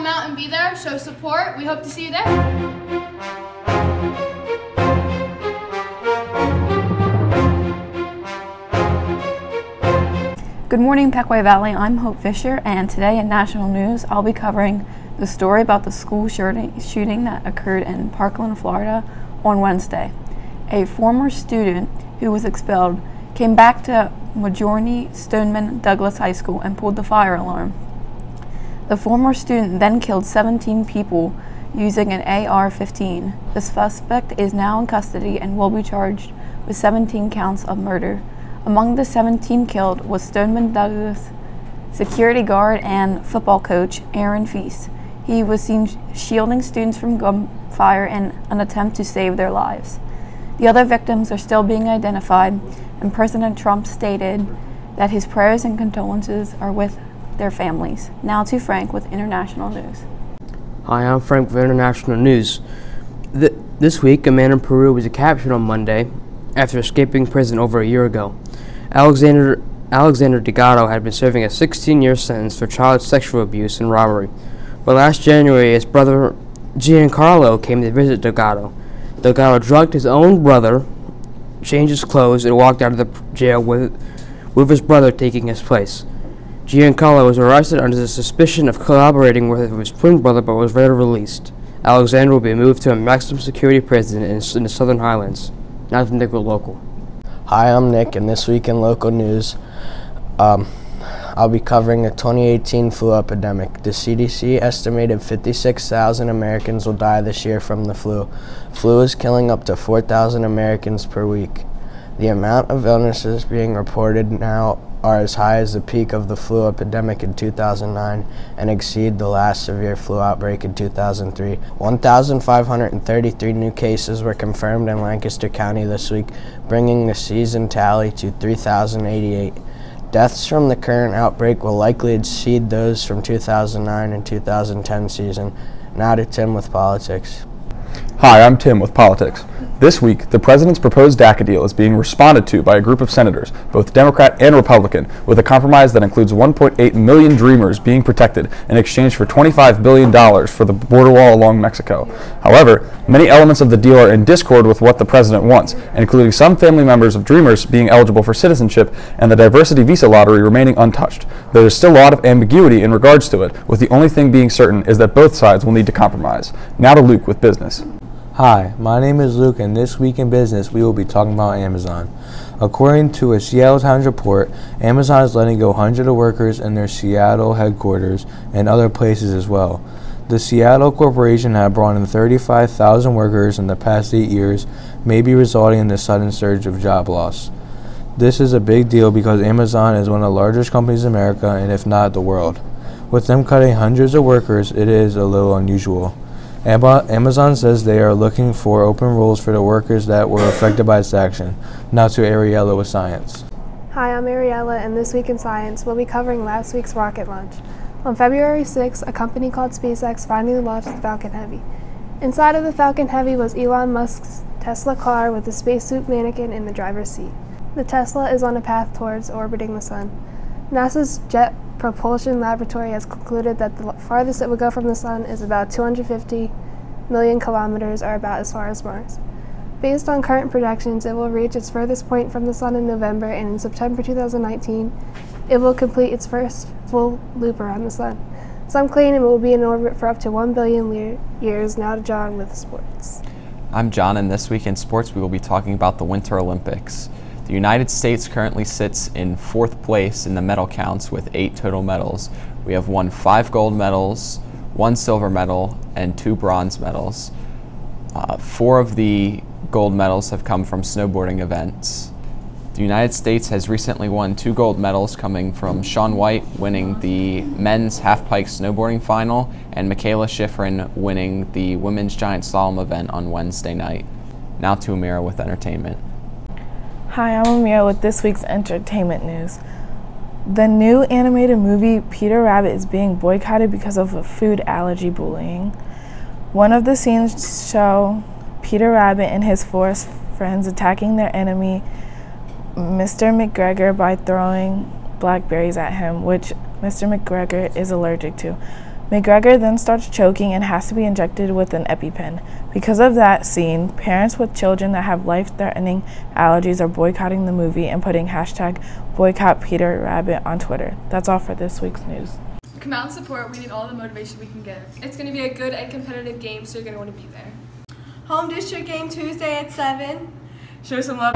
come out and be there, show support. We hope to see you there. Good morning, Pequot Valley. I'm Hope Fisher, and today in National News, I'll be covering the story about the school shooting that occurred in Parkland, Florida on Wednesday. A former student who was expelled came back to Marjorie Stoneman Douglas High School and pulled the fire alarm. The former student then killed 17 people using an AR-15. The suspect is now in custody and will be charged with 17 counts of murder. Among the 17 killed was Stoneman Douglas security guard and football coach Aaron Feast. He was seen shielding students from gunfire in an attempt to save their lives. The other victims are still being identified, and President Trump stated that his prayers and condolences are with their families. Now to Frank with International News. Hi, I'm Frank with International News. This week, a man in Peru was captured on Monday after escaping prison over a year ago. Alexander Delgado had been serving a 16-year sentence for child sexual abuse and robbery. But last January, his brother Giancarlo came to visit Delgado. Delgado drugged his own brother, changed his clothes, and walked out of the jail with his brother taking his place. Giancarlo was arrested under the suspicion of collaborating with his twin brother but was later released. Alexander will be moved to a maximum security prison in the Southern Highlands. Now to Nick with Local. Hi, I'm Nick, and this week in local news, I'll be covering the 2018 flu epidemic. The CDC estimated 56,000 Americans will die this year from the flu. Flu is killing up to 4,000 Americans per week. The amount of illnesses being reported now are as high as the peak of the flu epidemic in 2009 and exceed the last severe flu outbreak in 2003. 1,533 new cases were confirmed in Lancaster County this week, bringing the season tally to 3,088. Deaths from the current outbreak will likely exceed those from 2009 and 2010 season. Now to Tim with Politics. Hi, I'm Tim with Politics. This week, the president's proposed DACA deal is being responded to by a group of senators, both Democrat and Republican, with a compromise that includes 1.8 million Dreamers being protected in exchange for $25 billion for the border wall along Mexico. However, many elements of the deal are in discord with what the president wants, including some family members of Dreamers being eligible for citizenship and the diversity visa lottery remaining untouched. There is still a lot of ambiguity in regards to it, with the only thing being certain is that both sides will need to compromise. Now to Luke with Business. Hi, my name is Luke, and this week in business we will be talking about Amazon. According to a Seattle Times report, Amazon is letting go hundreds of workers in their Seattle headquarters and other places as well. The Seattle Corporation had brought in 35,000 workers in the past 8 years, maybe resulting in the sudden surge of job loss. This is a big deal because Amazon is one of the largest companies in America, and if not the world. With them cutting hundreds of workers, it is a little unusual. Amazon says they are looking for open rules for the workers that were affected by this action. Now to Ariella with Science. Hi, I'm Ariella, and this week in Science, we'll be covering last week's rocket launch. On February 6, a company called SpaceX finally launched the Falcon Heavy. Inside of the Falcon Heavy was Elon Musk's Tesla car with a spacesuit mannequin in the driver's seat. The Tesla is on a path towards orbiting the sun. NASA's Jet Propulsion Laboratory has concluded that the farthest it would go from the sun is about 250 million kilometers, or about as far as Mars. Based on current projections, it will reach its furthest point from the sun in November, and in September 2019, it will complete its first full loop around the sun. Some claim it will be in orbit for up to 1 billion years. Now to John with sports. I'm John, and this week in sports we will be talking about the Winter Olympics. The United States currently sits in 4th place in the medal counts with 8 total medals. We have won 5 gold medals, 1 silver medal, and 2 bronze medals. 4 of the gold medals have come from snowboarding events. The United States has recently won 2 gold medals, coming from Shaun White winning the men's half-pipe snowboarding final and Michaela Schifrin winning the women's giant slalom event on Wednesday night. Now to Amira with entertainment. Hi, I'm Amira with this week's entertainment news. The new animated movie Peter Rabbit is being boycotted because of food allergy bullying. One of the scenes show Peter Rabbit and his forest friends attacking their enemy, Mr. McGregor, by throwing blackberries at him, which Mr. McGregor is allergic to. McGregor then starts choking and has to be injected with an EpiPen. Because of that scene, parents with children that have life-threatening allergies are boycotting the movie and putting hashtag boycott Peter Rabbit on Twitter. That's all for this week's news. Come out and support. We need all the motivation we can get. It's going to be a good and competitive game, so you're going to want to be there. Home district game Tuesday at 7. Show some love.